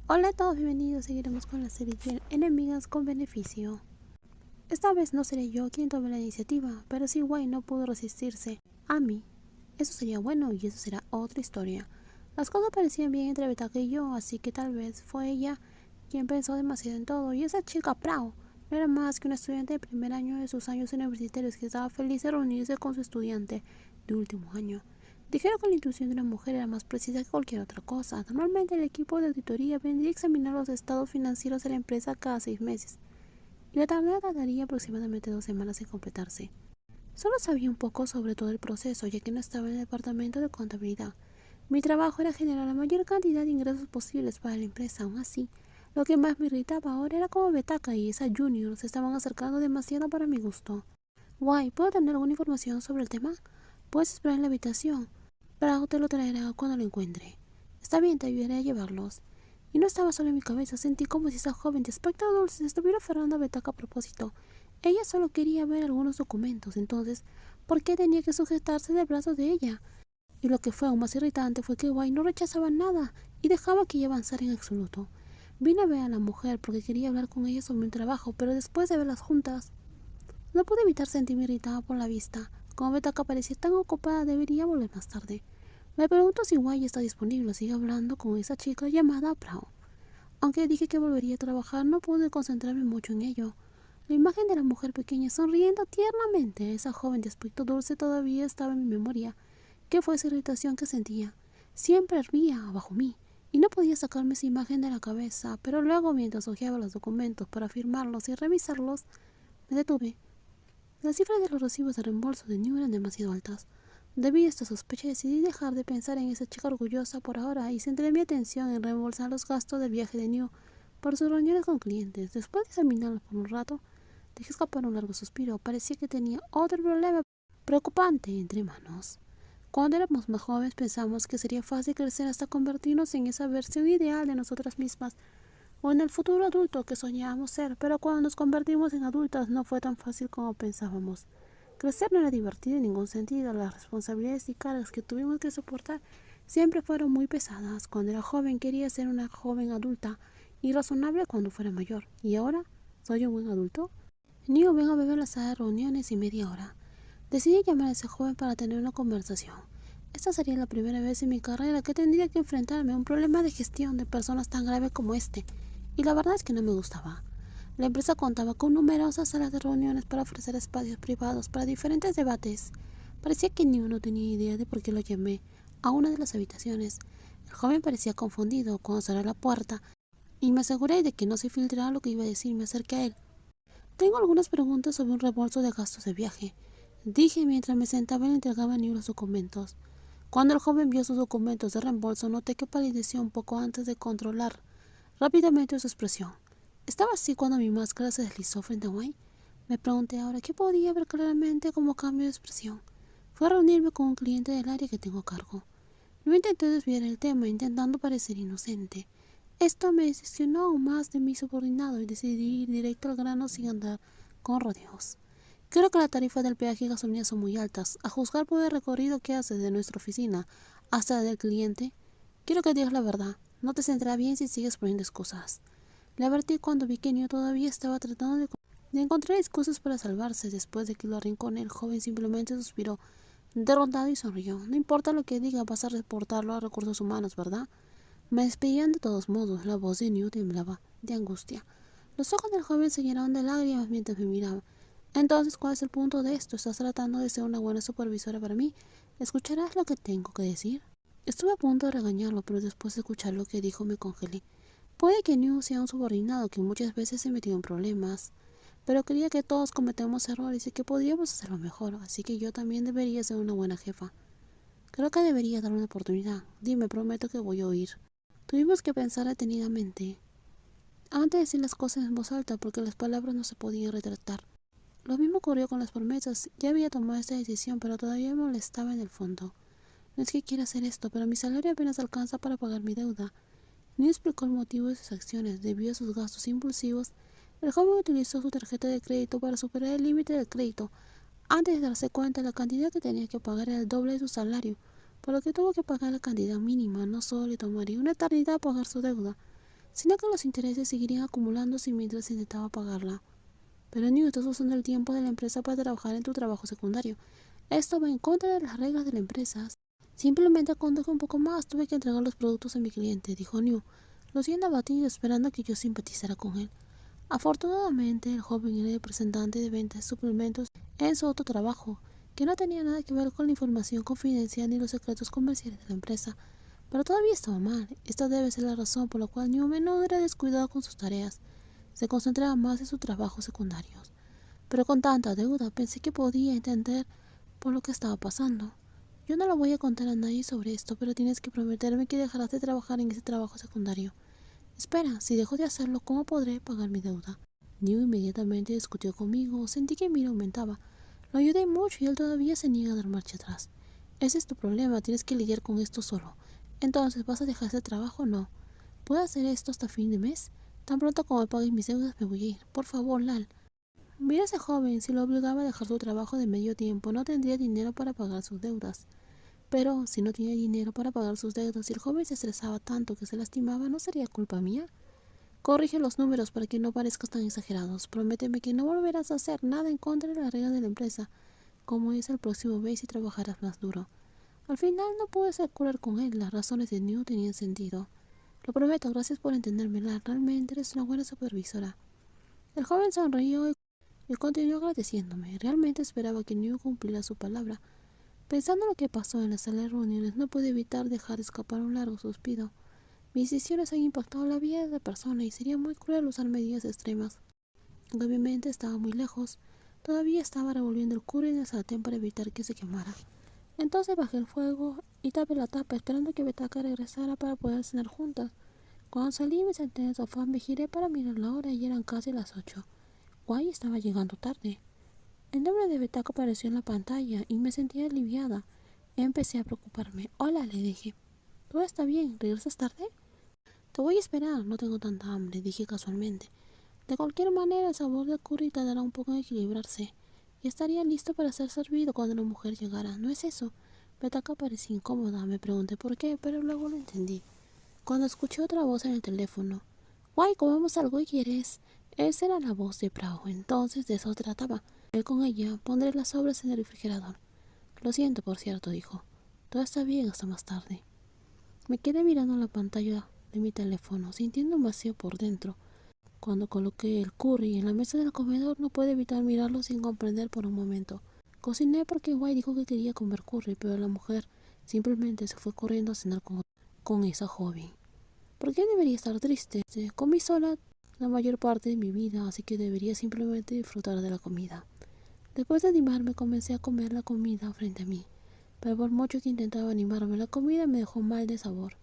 Hola a todos, bienvenidos. Seguiremos con la serie de Enemigas con Beneficio. Esta vez no seré yo quien tome la iniciativa, pero si Wei no pudo resistirse a mí, eso sería bueno y eso será otra historia. Las cosas parecían bien entre Betaka y yo, así que tal vez fue ella quien pensó demasiado en todo. Y esa chica Prao no era más que una estudiante de primer año de sus años universitarios que estaba feliz de reunirse con su estudiante de último año. Dijeron que la intuición de una mujer era más precisa que cualquier otra cosa. Normalmente el equipo de auditoría vendría a examinar los estados financieros de la empresa cada 6 meses, y la tarea tardaría aproximadamente 2 semanas en completarse. Solo sabía un poco sobre todo el proceso, ya que no estaba en el departamento de contabilidad. Mi trabajo era generar la mayor cantidad de ingresos posibles para la empresa. Aún así, lo que más me irritaba ahora era cómo Betaka y esa Junior se estaban acercando demasiado para mi gusto. Guay, ¿puedo tener alguna información sobre el tema? Puedes esperar en la habitación. Prao te lo traerá cuando lo encuentre. Está bien, te ayudaré a llevarlos. Y no estaba solo en mi cabeza, sentí como si esa joven de aspecto dulce se estuviera aferrando a Betaka a propósito. Ella solo quería ver algunos documentos, entonces, ¿por qué tenía que sujetarse del brazo de ella? Y lo que fue aún más irritante fue que Guay no rechazaba nada y dejaba que ella avanzara en absoluto. Vine a ver a la mujer porque quería hablar con ella sobre un trabajo, pero después de verlas juntas, no pude evitar sentirme irritada por la vista. Como Betaka parecía tan ocupada, debería volver más tarde. Me pregunto si Wai está disponible o sigue hablando con esa chica llamada Prao. Aunque dije que volvería a trabajar, no pude concentrarme mucho en ello. La imagen de la mujer pequeña sonriendo tiernamente a esa joven de aspecto dulce todavía estaba en mi memoria. ¿Qué fue esa irritación que sentía? Siempre hervía bajo mí, y no podía sacarme esa imagen de la cabeza, pero luego mientras hojeaba los documentos para firmarlos y revisarlos, me detuve. Las cifras de los recibos de reembolso de New eran demasiado altas. Debido a esta sospecha decidí dejar de pensar en esa chica orgullosa por ahora y centré mi atención en reembolsar los gastos del viaje de New por sus reuniones con clientes. Después de examinarlos por un rato, dejé escapar un largo suspiro. Parecía que tenía otro problema preocupante entre manos. Cuando éramos más jóvenes pensamos que sería fácil crecer hasta convertirnos en esa versión ideal de nosotras mismas o en el futuro adulto que soñábamos ser, pero cuando nos convertimos en adultas no fue tan fácil como pensábamos. Crecer no era divertido en ningún sentido. Las responsabilidades y cargas que tuvimos que soportar siempre fueron muy pesadas. Cuando era joven quería ser una joven adulta y razonable cuando fuera mayor. ¿Y ahora? ¿Soy un buen adulto? Nico, ven a beber la sala de reuniones y media hora. Decidí llamar a ese joven para tener una conversación. Esta sería la primera vez en mi carrera que tendría que enfrentarme a un problema de gestión de personas tan grave como este, y la verdad es que no me gustaba. La empresa contaba con numerosas salas de reuniones para ofrecer espacios privados para diferentes debates. Parecía que ni uno tenía idea de por qué lo llamé a una de las habitaciones. El joven parecía confundido cuando cerré la puerta y me aseguré de que no se filtrara lo que iba a decir y me acerqué a él. Tengo algunas preguntas sobre un reembolso de gastos de viaje, dije mientras me sentaba y le entregaba a New los documentos. Cuando el joven vio sus documentos de reembolso, noté que palideció un poco antes de controlar rápidamente su expresión. ¿Estaba así cuando mi máscara se deslizó frente a Wayne? Me pregunté ahora qué podía ver claramente como cambio de expresión. Fue a reunirme con un cliente del área que tengo a cargo. No intenté desviar el tema, intentando parecer inocente. Esto me decepcionó aún más de mi subordinado y decidí ir directo al grano sin andar con rodeos. Creo que las tarifas del peaje y gasolina son muy altas. A juzgar por el recorrido que haces de nuestra oficina hasta la del cliente, quiero que digas la verdad. No te sentirá bien si sigues poniendo excusas. Le advertí cuando vi que Neo todavía estaba tratando de encontrar excusas para salvarse. Después de que lo arrinconé, el joven simplemente suspiró, derrotado, y sonrió. No importa lo que diga, vas a reportarlo a recursos humanos, ¿verdad? Me despedían de todos modos. La voz de Neo temblaba de angustia. Los ojos del joven se llenaron de lágrimas mientras me miraba. Entonces, ¿cuál es el punto de esto? ¿Estás tratando de ser una buena supervisora para mí? ¿Escucharás lo que tengo que decir? Estuve a punto de regañarlo, pero después de escuchar lo que dijo me congelé. Puede que New sea un subordinado que muchas veces se metió en problemas, pero creía que todos cometemos errores y que podríamos hacerlo mejor, así que yo también debería ser una buena jefa. Creo que debería dar una oportunidad. Dime, prometo que voy a oír. Tuvimos que pensar detenidamente antes de decir las cosas en voz alta porque las palabras no se podían retratar. Lo mismo ocurrió con las promesas. Ya había tomado esta decisión, pero todavía me molestaba en el fondo. No es que quiera hacer esto, pero mi salario apenas alcanza para pagar mi deuda. Ni explicó el motivo de sus acciones. Debido a sus gastos impulsivos, el joven utilizó su tarjeta de crédito para superar el límite del crédito. Antes de darse cuenta, la cantidad que tenía que pagar era el doble de su salario, por lo que tuvo que pagar la cantidad mínima. No solo le tomaría una eternidad pagar su deuda, sino que los intereses seguirían acumulándose mientras intentaba pagarla. Pero New, estás usando el tiempo de la empresa para trabajar en tu trabajo secundario. Esto va en contra de las reglas de la empresa. Simplemente conduje un poco más, tuve que entregar los productos a mi cliente, dijo New, luciendo abatido esperando que yo simpatizara con él. Afortunadamente, el joven era el representante de ventas de suplementos en su otro trabajo, que no tenía nada que ver con la información confidencial ni los secretos comerciales de la empresa. Pero todavía estaba mal. Esta debe ser la razón por la cual New a menudo era descuidado con sus tareas. Se concentraba más en sus trabajos secundarios. Pero con tanta deuda pensé que podía entender por lo que estaba pasando. Yo no le voy a contar a nadie sobre esto, pero tienes que prometerme que dejarás de trabajar en ese trabajo secundario. Espera, si dejo de hacerlo, ¿cómo podré pagar mi deuda? New inmediatamente discutió conmigo. Sentí que mi ira aumentaba. Lo ayudé mucho y él todavía se niega a dar marcha atrás. Ese es tu problema, tienes que lidiar con esto solo. Entonces, ¿vas a dejar ese trabajo o no? ¿Puedo hacer esto hasta fin de mes? Tan pronto como me paguen mis deudas me voy a ir. Por favor, Lal. Mira a ese joven, si lo obligaba a dejar su trabajo de medio tiempo, no tendría dinero para pagar sus deudas. Pero si no tenía dinero para pagar sus deudas y el joven se estresaba tanto que se lastimaba, ¿no sería culpa mía? Corrige los números para que no parezcas tan exagerados. Prométeme que no volverás a hacer nada en contra de las reglas de la empresa, como es el próximo mes y trabajarás más duro. Al final no pude acuerdo con él, las razones de New tenían sentido. Lo prometo, gracias por entendérmela, realmente eres una buena supervisora. El joven sonrió y continuó agradeciéndome. Realmente esperaba que New cumpliera su palabra. Pensando en lo que pasó en la sala de reuniones, no pude evitar dejar escapar un largo suspiro. Mis decisiones han impactado la vida de la persona y sería muy cruel usar medidas extremas. Aunque mi mente estaba muy lejos, todavía estaba revolviendo el curry en el sartén para evitar que se quemara. Entonces bajé el fuego y tapé la tapa, esperando que Betaka regresara para poder cenar juntas. Cuando salí y me senté en el sofá, me giré para mirar la hora y eran casi las 8. Guay estaba llegando tarde. El nombre de Betaka apareció en la pantalla y me sentía aliviada. Empecé a preocuparme. Hola, le dije. ¿Todo está bien? ¿Regresas tarde? Te voy a esperar, no tengo tanta hambre, dije casualmente. De cualquier manera, el sabor del curry tardará un poco en equilibrarse y estaría listo para ser servido cuando la mujer llegara. ¿No es eso? Betaka parecía incómoda, me pregunté por qué, pero luego lo entendí. Cuando escuché otra voz en el teléfono. Guay, comemos algo y quieres. Esa era la voz de Prao, entonces de eso trataba. Con ella pondré las sobras en el refrigerador. Lo siento, por cierto, dijo. Todo está bien hasta más tarde. Me quedé mirando la pantalla de mi teléfono, sintiendo un vacío por dentro. Cuando coloqué el curry en la mesa del comedor, no pude evitar mirarlo sin comprender por un momento. Cociné porque Guay dijo que quería comer curry, pero la mujer simplemente se fue corriendo a cenar con esa joven. ¿Por qué debería estar triste? Comí sola la mayor parte de mi vida, así que debería simplemente disfrutar de la comida. Después de animarme, comencé a comer la comida frente a mí, pero por mucho que intentaba animarme, la comida me dejó mal de sabor,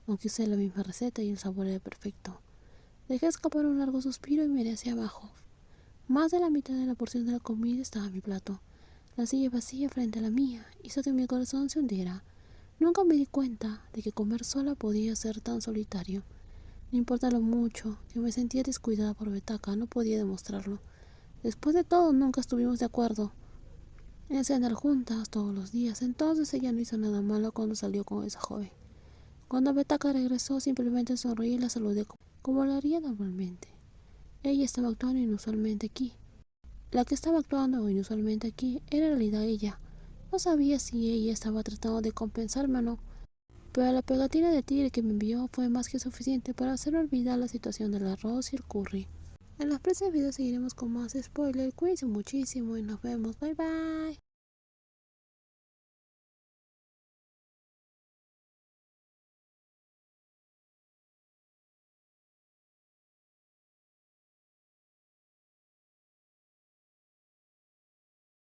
aunque usé la misma receta y el sabor era perfecto. Dejé escapar un largo suspiro y miré hacia abajo. Más de la mitad de la porción de la comida estaba en mi plato. La silla vacía frente a la mía hizo que mi corazón se hundiera. Nunca me di cuenta de que comer sola podía ser tan solitario. No importa lo mucho que me sentía descuidada por Betaka, no podía demostrarlo. Después de todo, nunca estuvimos de acuerdo en cenar juntas todos los días. Entonces ella no hizo nada malo cuando salió con esa joven. Cuando Betaka regresó, simplemente sonreí y la saludé como lo haría normalmente. Ella estaba actuando inusualmente aquí. La que estaba actuando inusualmente aquí era en realidad ella. No sabía si ella estaba tratando de compensarme o no, pero la pegatina de tigre que me envió fue más que suficiente para hacerme olvidar la situación del arroz y el curry. En los próximos videos seguiremos con más spoilers. Cuídense muchísimo y nos vemos. Bye bye.